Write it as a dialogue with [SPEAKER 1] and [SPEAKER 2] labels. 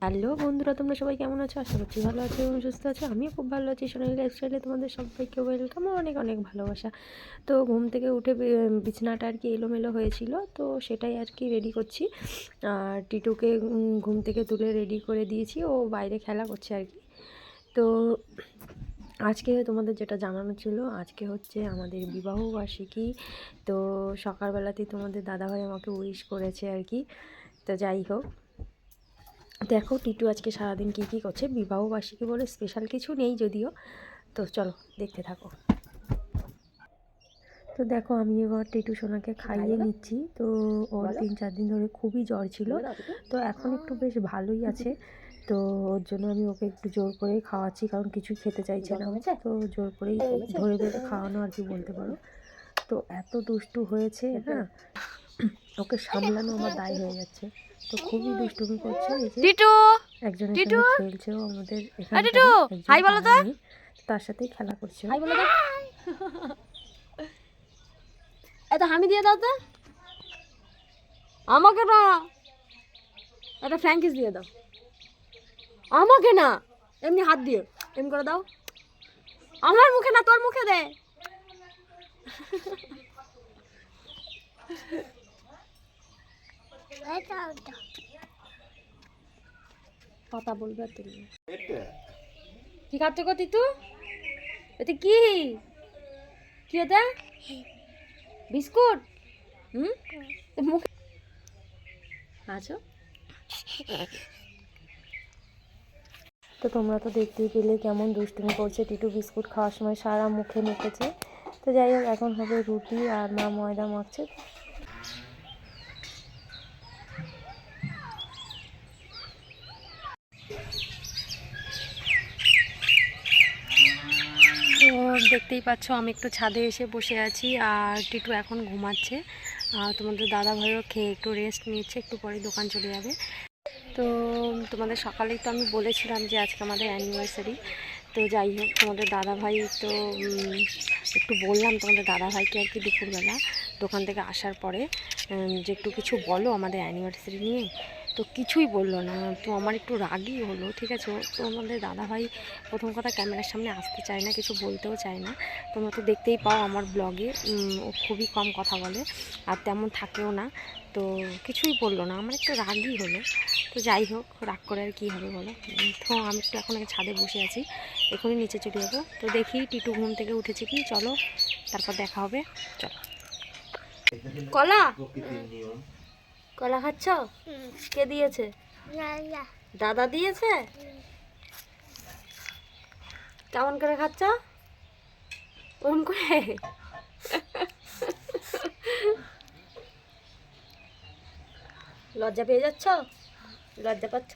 [SPEAKER 1] Hello বন্ধুরা, তোমরা সবাই কেমন আছো? আশা করছি ভালো আছো এবং সুস্থ আছো। আমিও খুব ভালো আছি। সোনালি লাইফস্টাইলে তোমাদের সবাইকে ওয়েলকাম, অনেক অনেক ভালোবাসা। তো ঘুম থেকে উঠে বিছানাটা আর কি এলোমেলো হয়েছিল, তো সেটাই আর কি রেডি করছি। আর টিটুকে ঘুম থেকে তুলে রেডি করে দিয়েছি, ও বাইরে খেলা করছে আর কি। তো আজকে তোমাদের যেটা জানানো ছিল, আজকে হচ্ছে আমাদের বিবাহবার্ষিকী। তো সকালবেলাতেই তোমাদের দাদাভাই আমাকে উইশ করেছে আর কি। তো যাই হোক, দেখো টিটু আজকে সারাদিন কী কী করছে। বিবাহবার্ষিকী বলে স্পেশাল কিছু নেই যদিও, তো চলো দেখতে থাকো। তো দেখো আমি এবার টিটু সোনাকে খাইয়ে নিচ্ছি। তো ওর 3-4 দিন ধরে খুবই জ্বর ছিল, তো এখন একটু বেশ ভালোই আছে। তো ওর জন্য আমি ওকে একটু জোর করেই খাওয়াচ্ছি, কারণ কিছুই খেতে চাইছে না। তো জোর করেই ধরে বেঁধে খাওয়ানো আর কি বলতে পারো। তো এত দুষ্টু হয়েছে না, ওকে সামলানো আমার দায় হয়ে যাচ্ছে। তো খুবই দুষ্টুমি করছে। এই যে একজনের সঙ্গে খেলছেও, আমাদের এখানকার একজন, তার সাথেই খেলা করছে।
[SPEAKER 2] এত হামি দিয়ে দাও তো, আমাকে না, একটা ফ্র্যাঙ্কিস দিয়ে দাও, আমাকে না, এমনি হাত দিয়ে এমনি করে দাও, আমার মুখে না, তোর মুখে দে। কথা বলবে তুমি কি খাচ্ছ গো তিতু? এতে কি কি এটা? বিস্কুট? মুখে আছো?
[SPEAKER 1] তো তোমরা তো দেখতেই পেলে কেমন দুষ্টুমি করছে। টিটু বিস্কুট খাওয়ার সময় সারা মুখে মেখেছে। তো যাই হোক, এখন হবে রুটি, আর মা ময়দা মাখছে। তো দেখতেই পাচ্ছ আমি একটু ছাদে এসে বসে আছি, আর টিটু এখন ঘুমাচ্ছে। আর তোমাদের দাদা ভাইও খেয়ে একটু রেস্ট নিচ্ছে, একটু পরে দোকান চলে যাবে। তো তোমাদের সকালেই তো আমি বলেছিলাম যে আজকে আমাদের অ্যানিভার্সারি। তো যাই হোক, তোমাদের দাদাভাই তো একটু বললাম তোমাদের দাদাভাইকে আর কি দুপুরবেলা দোকান থেকে আসার পরে যে একটু কিছু বলো আমাদের অ্যানিভার্সারি নিয়ে। তো কিছুই বললো না। তো আমার একটু রাগই হলো, ঠিক আছে। তো আমাদের দাদাভাই প্রথম কথা ক্যামেরার সামনে আসতে চায় না, কিছু বলতেও চায় না। তোমরা তো দেখতেই পাও আমার ব্লগে, ও খুবই কম কথা বলে আর তেমন থাকেও না। তো কিছুই বললো না, আমার একটু রাগই হলো। তো যাই হোক, রাগ করে আর কী হবে বলো। তো আমি একটু এখন ছাদে বসে আছি, এখনই নিচে চলে যাবো। তো দেখি টিটু ঘুম থেকে উঠেছে কি, চলো তারপর দেখা হবে। চলো।
[SPEAKER 2] কলা কলা খাচ্ছ? কে দিয়েছে? দাদা দিয়েছে। কেমন করে খাচ্ছ? ওরম করে? লজ্জা পেয়ে যাচ্ছ? লজ্জা পাচ্ছ?